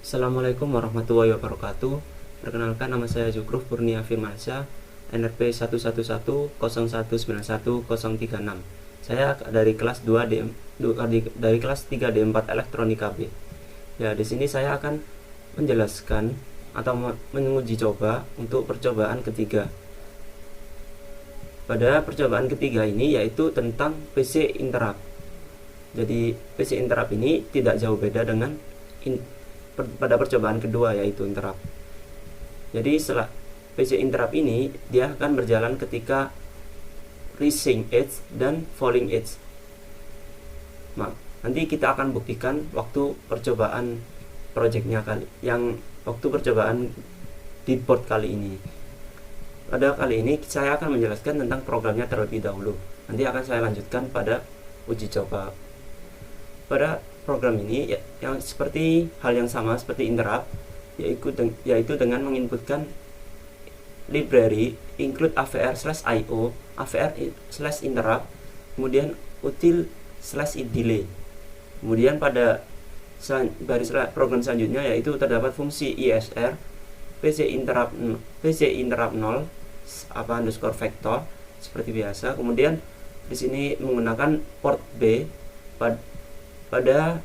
Assalamualaikum warahmatullahi wabarakatuh. Perkenalkan, nama saya Zukruf Kurnia Firmansyah, NRP 11101191036. Saya dari kelas 2 dari kelas 3 D4 Elektronika B. Ya, di sini saya akan menjelaskan atau menguji coba untuk percobaan ketiga. Pada percobaan ketiga ini yaitu tentang PC interrupt. Jadi PC interrupt ini tidak jauh beda dengan pada percobaan kedua, yaitu interrupt. Jadi setelah PC interrupt ini dia akan berjalan ketika rising edge dan falling edge. Nanti kita akan buktikan waktu percobaan projectnya waktu percobaan di board kali ini. Pada kali ini saya akan menjelaskan tentang programnya terlebih dahulu. Nanti akan saya lanjutkan pada uji coba. Pada program ini yang seperti hal yang sama seperti interrupt, yaitu dengan menginputkan library include avr/io, avr/interrupt, kemudian util/delay. Kemudian pada baris program selanjutnya yaitu terdapat fungsi isr pc interrupt 0 _vector seperti biasa. Kemudian di sini menggunakan port B pada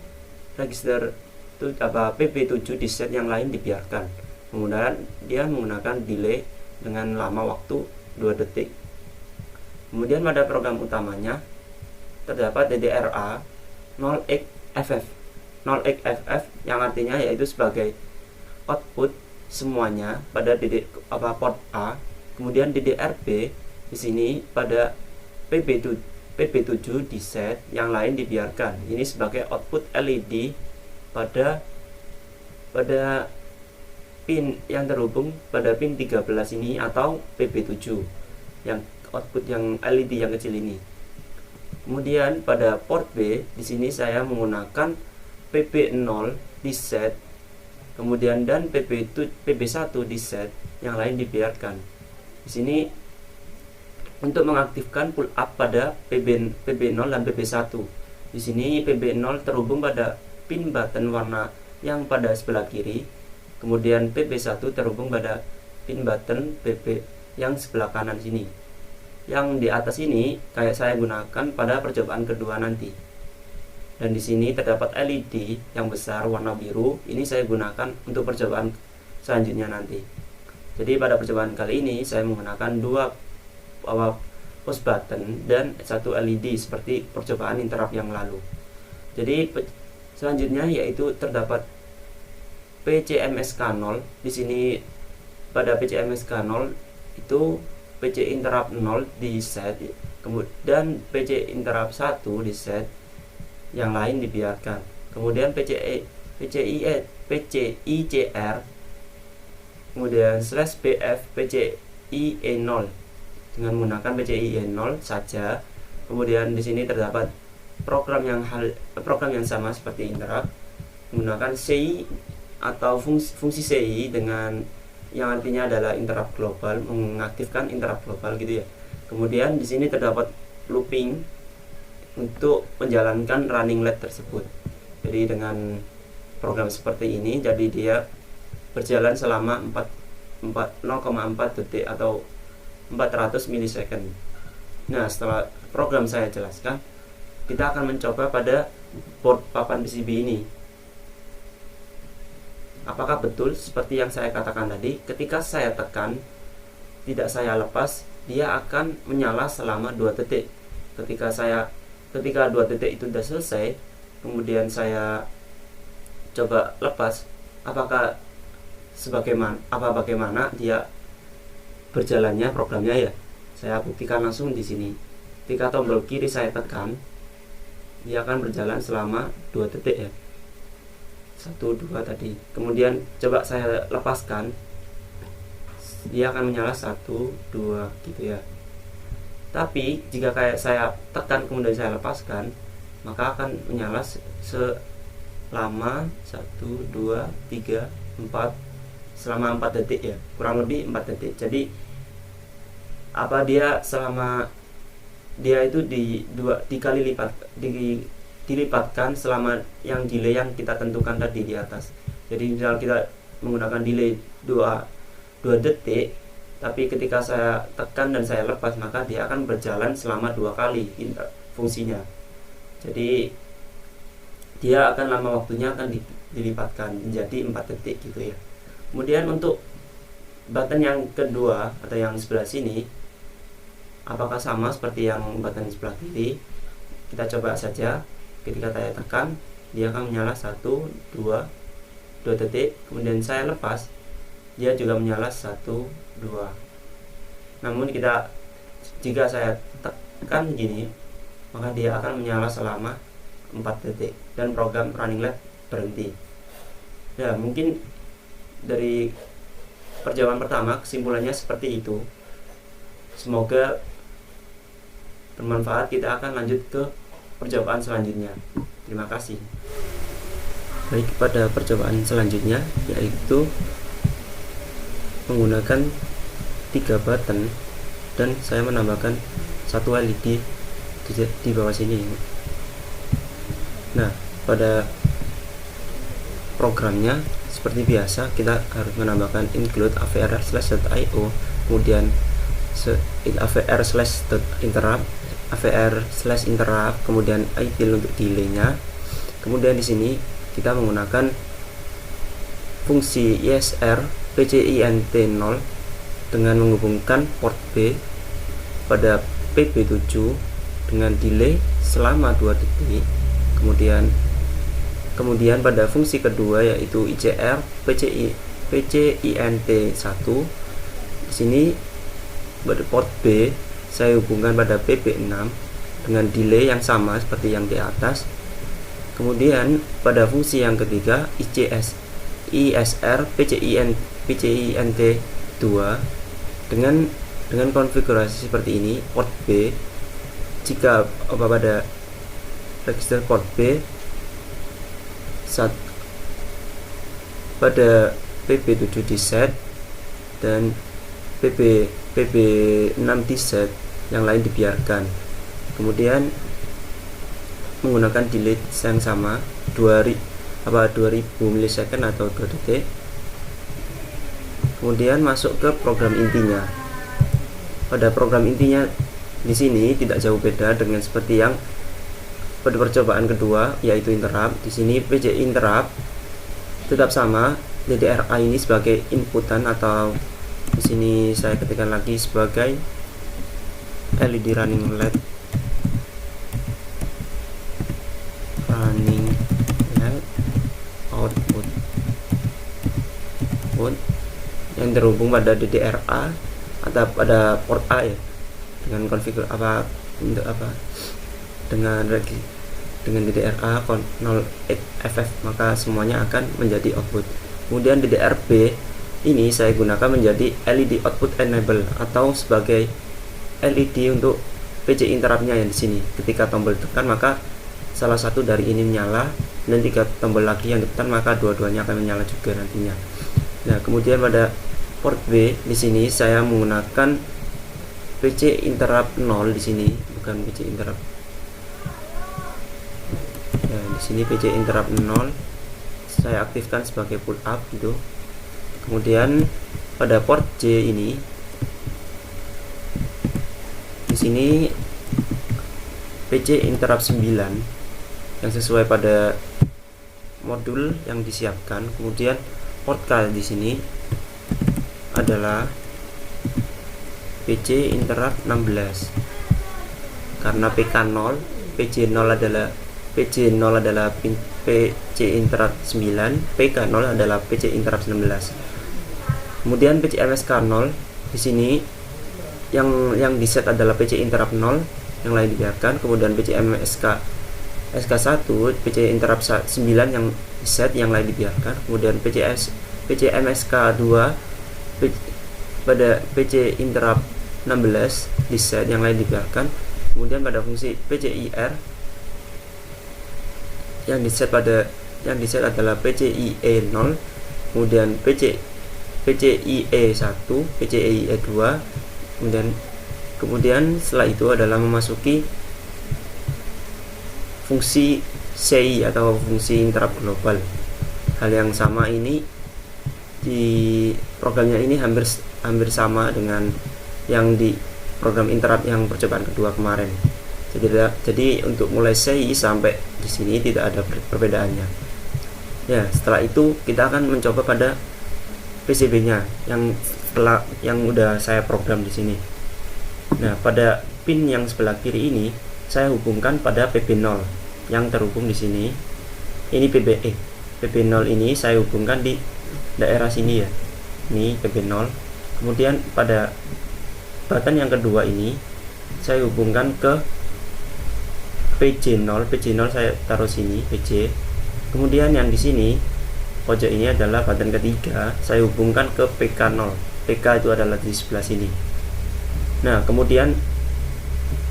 register PP7 di set, yang lain dibiarkan. Kemudian dia menggunakan delay dengan lama waktu 2 detik. Kemudian pada program utamanya terdapat DDRA 0xFF yang artinya yaitu sebagai output semuanya pada port A. Kemudian DDRB di sini pada PP7 di set, yang lain dibiarkan. Ini sebagai output LED pada pin yang terhubung pada pin 13 ini atau PP7, yang output yang LED yang kecil ini. Kemudian pada port B di sini saya menggunakan PP0 di set, kemudian dan PP1 di set, yang lain dibiarkan. Di sini untuk mengaktifkan pull up pada PB0 dan PB1. Di sini PB0 terhubung pada pin button warna yang pada sebelah kiri, kemudian PB1 terhubung pada pin button PB yang sebelah kanan sini. Yang di atas ini kayak saya gunakan pada percobaan kedua nanti. Dan di sini terdapat LED yang besar warna biru, ini saya gunakan untuk percobaan selanjutnya nanti. Jadi pada percobaan kali ini saya menggunakan 2 push button dan 1 LED seperti percobaan interrupt yang lalu. Jadi selanjutnya yaitu terdapat PCMSK0. Di sini pada PCMSK0 itu PC interrupt 0 di set, kemudian PC interrupt 1 di set, yang lain dibiarkan. Kemudian PCICR, kemudian /BF PCIe0 dengan menggunakan PCIe0 saja. Kemudian di sini terdapat program yang sama seperti interrupt, menggunakan CI atau fungsi CI dengan yang artinya adalah interrupt global, mengaktifkan interrupt global gitu ya. Kemudian di sini terdapat looping untuk menjalankan running LED tersebut. Jadi dengan program seperti ini, jadi dia berjalan selama 0,4 detik atau 400 milisecond. Nah, setelah program saya jelaskan, kita akan mencoba pada board papan PCB ini. Apakah betul seperti yang saya katakan tadi, ketika saya tekan, tidak saya lepas, dia akan menyala selama 2 detik. Ketika 2 detik itu sudah selesai, kemudian saya coba lepas, bagaimana dia berjalannya programnya ya. Saya buktikan langsung di sini. Ketika tombol kiri saya tekan, dia akan berjalan selama 2 detik ya. 1, 2 tadi. Kemudian coba saya lepaskan, dia akan menyala 1, 2 gitu ya. Tapi jika kayak saya tekan kemudian saya lepaskan, maka akan menyala selama 1, 2, 3, 4 selama 4 detik ya, kurang lebih 4 detik. Jadi dia itu dikali lipat dilipatkan selama yang delay yang kita tentukan tadi di atas. Jadi misal kita menggunakan delay 2 detik, tapi ketika saya tekan dan saya lepas, maka dia akan berjalan selama 2 kali fungsinya. Jadi dia akan lama waktunya akan dilipatkan menjadi 4 detik gitu ya. Kemudian untuk button yang kedua atau yang sebelah sini, apakah sama seperti yang button di sebelah kiri? Kita coba saja. Ketika saya tekan, dia akan menyala 1, 2 detik. Kemudian saya lepas, dia juga menyala 1, 2. Namun jika saya tekan gini, maka dia akan menyala selama 4 detik dan program running lab berhenti. Ya, mungkin dari perjawaban pertama kesimpulannya seperti itu. Semoga bermanfaat. Kita akan lanjut ke percobaan selanjutnya. Terima kasih. Baik, pada percobaan selanjutnya yaitu menggunakan 3 button dan saya menambahkan 1 LED di bawah sini. Nah, pada programnya seperti biasa kita harus menambahkan include avr/.io, kemudian avr/interrupt, kemudian idle untuk delaynya. Kemudian di sini kita menggunakan fungsi ISR PCINT0 dengan menghubungkan port B pada PB7 dengan delay selama 2 detik. Kemudian pada fungsi kedua yaitu ICR PCINT1. Di sini pada port B saya hubungkan pada PB6 dengan delay yang sama seperti yang di atas. Kemudian pada fungsi yang ketiga ISR PCINT2 dengan konfigurasi seperti ini. Port B, jika pada register port B pada PB7 di set dan PB6 di set, yang lain dibiarkan. Kemudian menggunakan delay yang sama 2000 milisecond atau 2 detik. Kemudian masuk ke program intinya. Pada program intinya di sini tidak jauh beda dengan seperti yang pada percobaan kedua yaitu interrupt. Di sini PCI interrupt tetap sama, DDRA ini sebagai inputan, atau di sini saya ketikkan lagi sebagai LED running LED output yang terhubung pada DDRA atau pada port A ya, dengan konfigur dengan DDRA 08FF, maka semuanya akan menjadi output. Kemudian DDRB ini saya gunakan menjadi LED output enable atau sebagai LED untuk PCI interruptnya yang di sini. Ketika tombol tekan maka salah satu dari ini menyala, dan 3 tombol lagi yang ditekan maka dua-duanya akan menyala juga nantinya. Nah, kemudian pada port B di sini saya menggunakan PC interrupt 0 di sini, bukan PC interrupt. Ya, di sini PC interrupt 0 saya aktifkan sebagai pull up gitu. Kemudian pada port J ini di sini PC interrupt 9 yang sesuai pada modul yang disiapkan. Kemudian port K di sini adalah PC interrupt 16 karena PK0, PC0 adalah PC interrupt 9, PK0 adalah PC interrupt 19. Kemudian PC MSK0 di sini yang di set adalah PC interrupt 0, yang lain dibiarkan. Kemudian PC SK1 PC interrupt 9 yang di set, yang lain dibiarkan. Kemudian PC MSK2 pada PC interrupt 16 di set, yang lain dibiarkan. Kemudian pada fungsi PCIR yang di set adalah PCIe 0, kemudian PCIe 1, PCIe 2, kemudian setelah itu adalah memasuki fungsi CI atau fungsi interrupt global. hal yang sama ini di programnya ini hampir sama dengan yang di program interrupt yang percobaan kedua kemarin. Jadi untuk mulai CI sampai di sini tidak ada perbedaannya. Ya, setelah itu kita akan mencoba pada PCB-nya yang udah saya program di sini. Nah, pada pin yang sebelah kiri ini saya hubungkan pada PB0 yang terhubung di sini. Ini PB0 ini saya hubungkan di daerah sini ya. Ini PB0. Kemudian pada button yang kedua ini saya hubungkan ke PJ0 saya taruh sini PJ. Kemudian yang di sini pojok ini adalah button ketiga, saya hubungkan ke PK0. PK itu adalah di sebelah sini. Nah, kemudian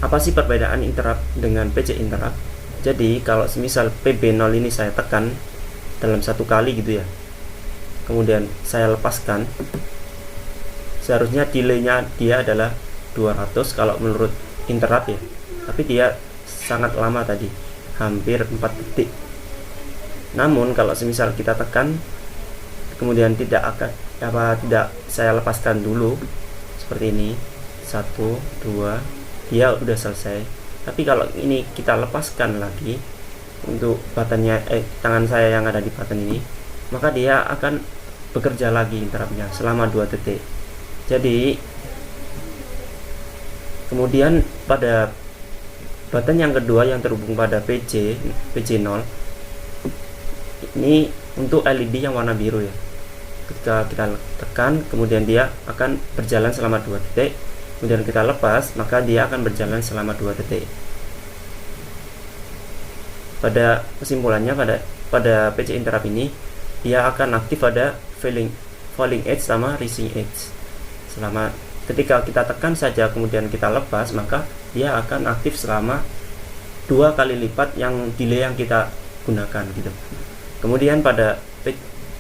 apa sih perbedaan interrupt dengan PC interrupt? Jadi kalau semisal PB0 ini saya tekan dalam satu kali gitu ya, kemudian saya lepaskan, seharusnya delaynya dia adalah 200 kalau menurut interrupt ya, tapi dia sangat lama tadi, hampir 4 detik. Namun kalau semisal kita tekan kemudian tidak saya lepaskan dulu seperti ini, 1 2, dia udah selesai. Tapi kalau ini kita lepaskan lagi untuk buttonnya tangan saya yang ada di button ini, maka dia akan bekerja lagi interruptnya selama 2 detik. Jadi kemudian pada button yang kedua yang terhubung pada PJ0 ini untuk LED yang warna biru ya. Ketika kita tekan kemudian dia akan berjalan selama 2 detik, kemudian kita lepas maka dia akan berjalan selama 2 detik. Pada kesimpulannya pada PC interrupt ini dia akan aktif pada falling edge sama rising edge. Ketika kita tekan saja kemudian kita lepas, maka dia akan aktif selama 2 kali lipat yang delay yang kita gunakan gitu. Kemudian pada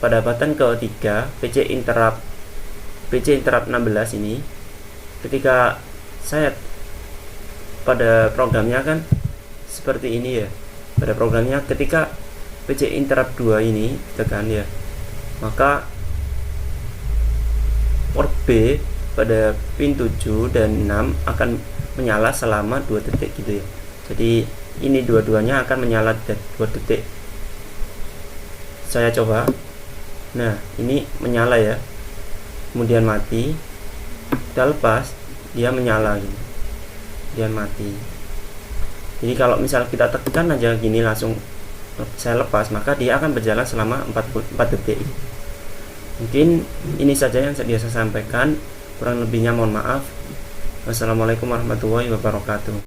button ketiga PC interrupt 16 ini, ketika saya pada programnya kan seperti ini ya. Pada programnya ketika PC interrupt 2 ini tekan ya, maka port B pada pin 7 dan 6 akan menyala selama 2 detik gitu ya. Jadi ini dua-duanya akan menyala 2 detik. Saya coba. Nah, ini menyala ya. Kemudian mati. Kita lepas, dia menyala gini. Kemudian mati. Jadi kalau misal kita tekan aja gini langsung saya lepas, maka dia akan berjalan selama 4 detik. Mungkin ini saja yang saya biasa sampaikan. Kurang lebihnya mohon maaf. Wassalamualaikum warahmatullahi wabarakatuh.